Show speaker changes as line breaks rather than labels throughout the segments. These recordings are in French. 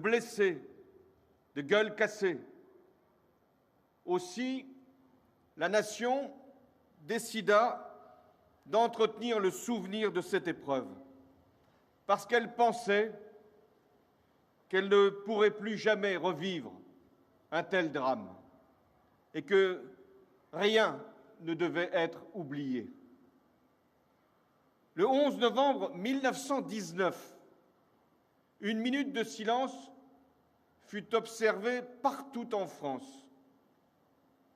blessés, de gueules cassées. Aussi, la nation décida d'entretenir le souvenir de cette épreuve, parce qu'elle pensait qu'elle ne pourrait plus jamais revivre un tel drame et que rien ne devait être oublié. Le 11 novembre 1919, une minute de silence fut observée partout en France,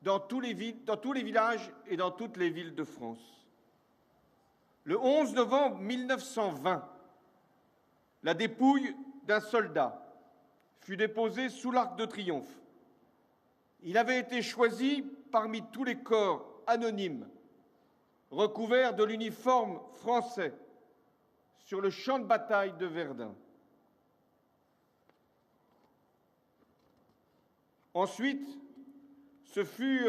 dans tous les villages et dans toutes les villes de France. Le 11 novembre 1920, la dépouille d'un soldat fut déposée sous l'Arc de Triomphe. Il avait été choisi parmi tous les corps anonymes recouverts de l'uniforme français sur le champ de bataille de Verdun. Ensuite, ce fut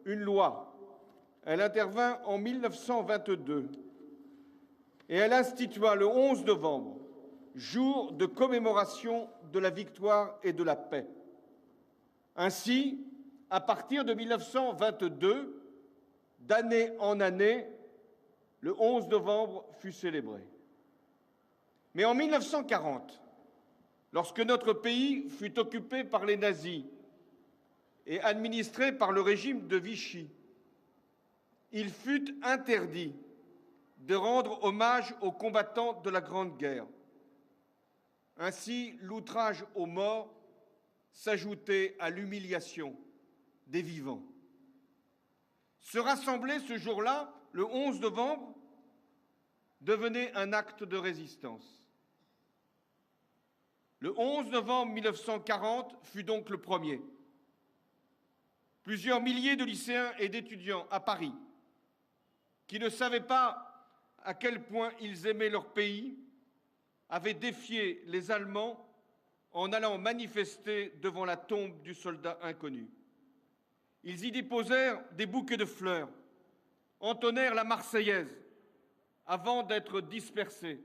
une loi. Elle intervint en 1922 et elle institua le 11 novembre, jour de commémoration de la victoire et de la paix. Ainsi, à partir de 1922, d'année en année, le 11 novembre fut célébré. Mais en 1940, lorsque notre pays fut occupé par les nazis et administré par le régime de Vichy, il fut interdit de rendre hommage aux combattants de la Grande Guerre. Ainsi, l'outrage aux morts s'ajoutait à l'humiliation des vivants. Se rassembler ce jour-là, le 11 novembre, devenait un acte de résistance. Le 11 novembre 1940 fut donc le premier. Plusieurs milliers de lycéens et d'étudiants à Paris, qui ne savaient pas à quel point ils aimaient leur pays, avaient défié les Allemands en allant manifester devant la tombe du soldat inconnu. Ils y déposèrent des bouquets de fleurs, entonnèrent la Marseillaise avant d'être dispersés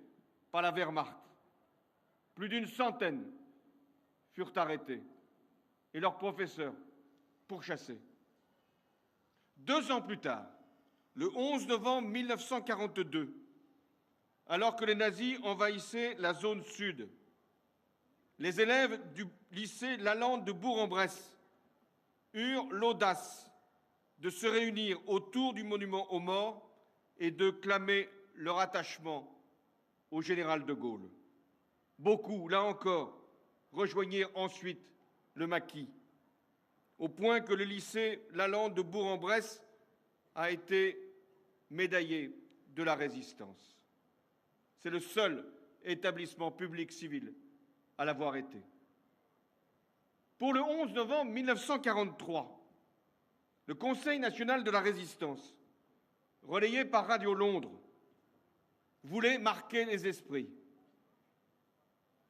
par la Wehrmacht. Plus d'une centaine furent arrêtés et leurs professeurs pourchassés. 2 ans plus tard, le 11 novembre 1942, alors que les nazis envahissaient la zone sud, les élèves du lycée Lalande de Bourg-en-Bresse eurent l'audace de se réunir autour du monument aux morts et de clamer leur attachement au général de Gaulle. Beaucoup, là encore, rejoignirent ensuite le maquis, au point que le lycée Lalande de Bourg-en-Bresse a été médaillé de la Résistance. C'est le seul établissement public civil à l'avoir été. Pour le 11 novembre 1943, le Conseil national de la Résistance, relayé par Radio Londres, voulait marquer les esprits.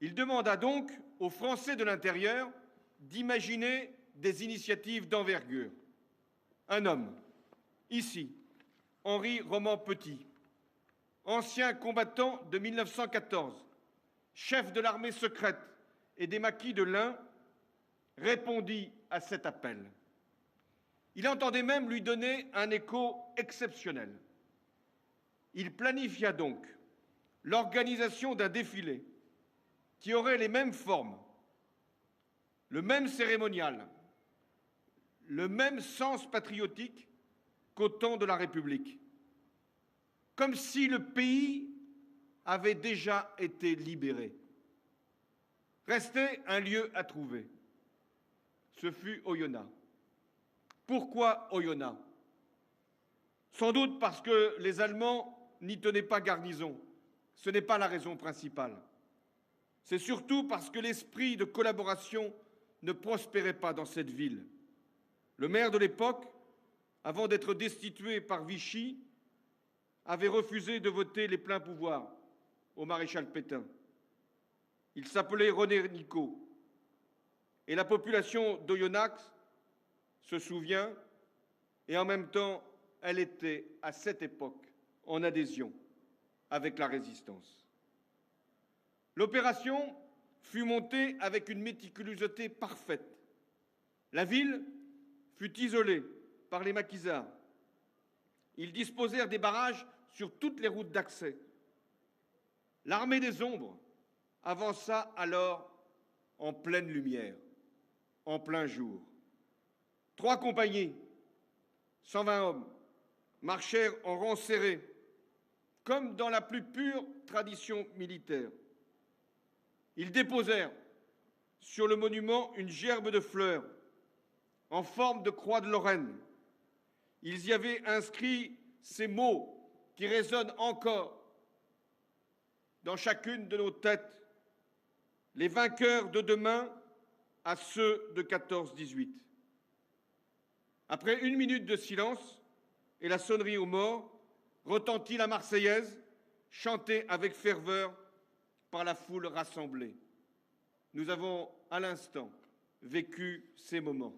Il demanda donc aux Français de l'intérieur d'imaginer des initiatives d'envergure. Un homme, ici, Henri Roman-Petit, ancien combattant de 1914, chef de l'armée secrète et des maquis de l'Ain, répondit à cet appel. Il entendait même lui donner un écho exceptionnel. Il planifia donc l'organisation d'un défilé qui aurait les mêmes formes, le même cérémonial, le même sens patriotique qu'au temps de la République, comme si le pays avait déjà été libéré. Restait un lieu à trouver. Ce fut Oyonnax. Pourquoi Oyonnax? Sans doute parce que les Allemands n'y tenaient pas garnison. Ce n'est pas la raison principale. C'est surtout parce que l'esprit de collaboration ne prospérait pas dans cette ville. Le maire de l'époque, avant d'être destitué par Vichy, avait refusé de voter les pleins pouvoirs au maréchal Pétain. Il s'appelait René Nicot. Et la population d'Oyonnax se souvient, et en même temps, elle était, à cette époque, en adhésion avec la résistance. L'opération fut monté avec une méticulosité parfaite. La ville fut isolée par les maquisards. Ils disposèrent des barrages sur toutes les routes d'accès. L'armée des ombres avança alors en pleine lumière, en plein jour. 3 compagnies, 120 hommes, marchèrent en rang serré, comme dans la plus pure tradition militaire. Ils déposèrent sur le monument une gerbe de fleurs en forme de croix de Lorraine. Ils y avaient inscrit ces mots qui résonnent encore dans chacune de nos têtes: les vainqueurs de demain à ceux de 14-18. Après 1 minute de silence et la sonnerie aux morts, retentit la Marseillaise, chantée avec ferveur par la foule rassemblée. Nous avons à l'instant vécu ces moments.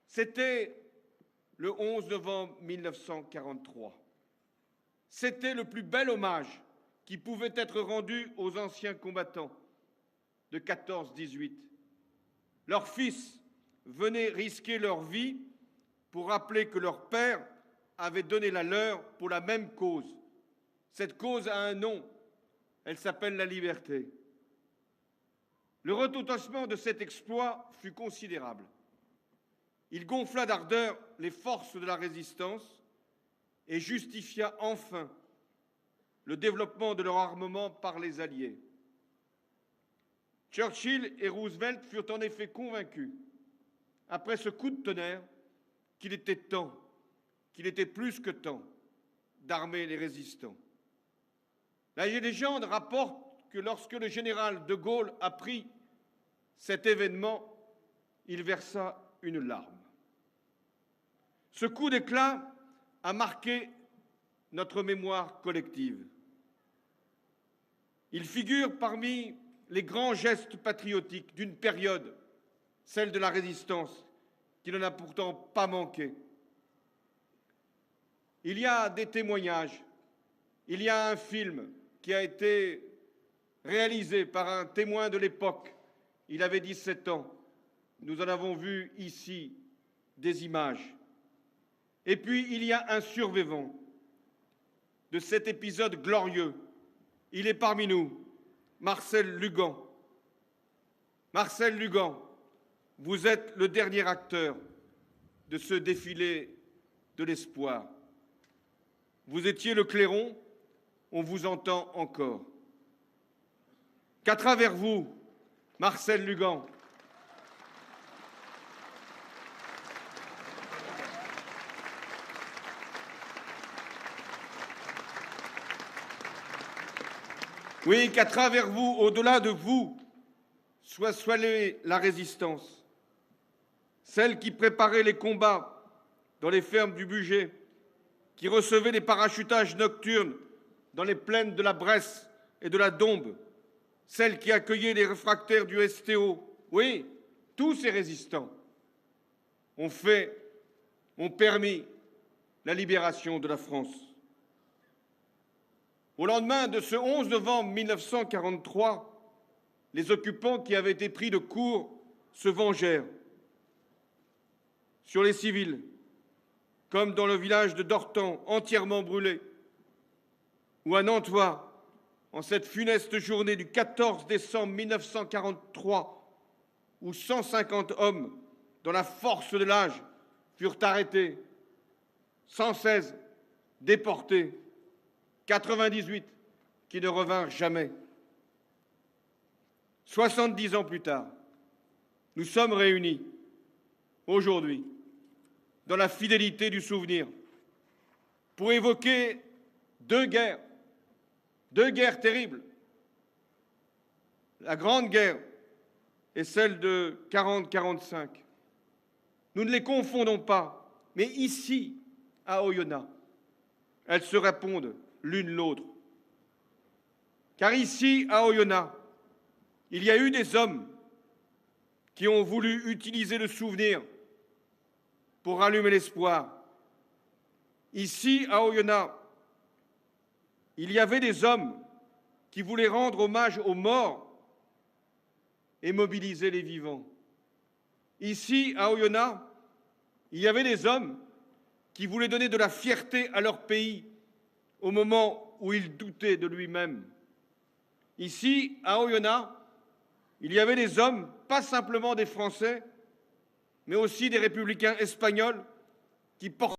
C'était le 11 novembre 1943. C'était le plus bel hommage qui pouvait être rendu aux anciens combattants de 14-18. Leurs fils venaient risquer leur vie pour rappeler que leur père avait donné la leur pour la même cause. Cette cause a un nom, elle s'appelle la liberté. Le retentissement de cet exploit fut considérable. Il gonfla d'ardeur les forces de la résistance et justifia enfin le développement de leur armement par les Alliés. Churchill et Roosevelt furent en effet convaincus, après ce coup de tonnerre, qu'il était temps, qu'il était plus que temps, d'armer les résistants. La légende rapporte que lorsque le général de Gaulle apprit cet événement, il versa une larme. Ce coup d'éclat a marqué notre mémoire collective. Il figure parmi les grands gestes patriotiques d'une période, celle de la résistance, qui n'en a pourtant pas manqué. Il y a des témoignages, il y a un film qui a été réalisé par un témoin de l'époque. Il avait 17 ans. Nous en avons vu ici des images. Et puis, il y a un survivant de cet épisode glorieux. Il est parmi nous, Marcel Lugan. Marcel Lugan, vous êtes le dernier acteur de ce défilé de l'espoir. Vous étiez le clairon, on vous entend encore. Qu'à travers vous, Marcel Lugan, oui, qu'à travers vous, au-delà de vous, soit soignée la résistance, celle qui préparait les combats dans les fermes du Bugey, qui recevait les parachutages nocturnes dans les plaines de la Bresse et de la Dombes, celle qui accueillait les réfractaires du STO. Oui, tous ces résistants ont permis la libération de la France. Au lendemain de ce 11 novembre 1943, les occupants qui avaient été pris de court se vengèrent sur les civils, comme dans le village de Dortan, entièrement brûlé, ou à Nantois, en cette funeste journée du 14 décembre 1943, où 150 hommes, dans la force de l'âge, furent arrêtés, 116 déportés, 98 qui ne revinrent jamais. 70 ans plus tard, nous sommes réunis, aujourd'hui, dans la fidélité du souvenir, pour évoquer deux guerres terribles. La Grande Guerre et celle de 40-45. Nous ne les confondons pas, mais ici, à Oyonnax, elles se répondent l'une l'autre. Car ici, à Oyonnax, il y a eu des hommes qui ont voulu utiliser le souvenir pour rallumer l'espoir. Ici, à Oyonnax, il y avait des hommes qui voulaient rendre hommage aux morts et mobiliser les vivants. Ici, à Oyonnax, il y avait des hommes qui voulaient donner de la fierté à leur pays au moment où il doutait de lui-même. Ici, à Oyonnax, il y avait des hommes, pas simplement des Français, mais aussi des républicains espagnols qui portaient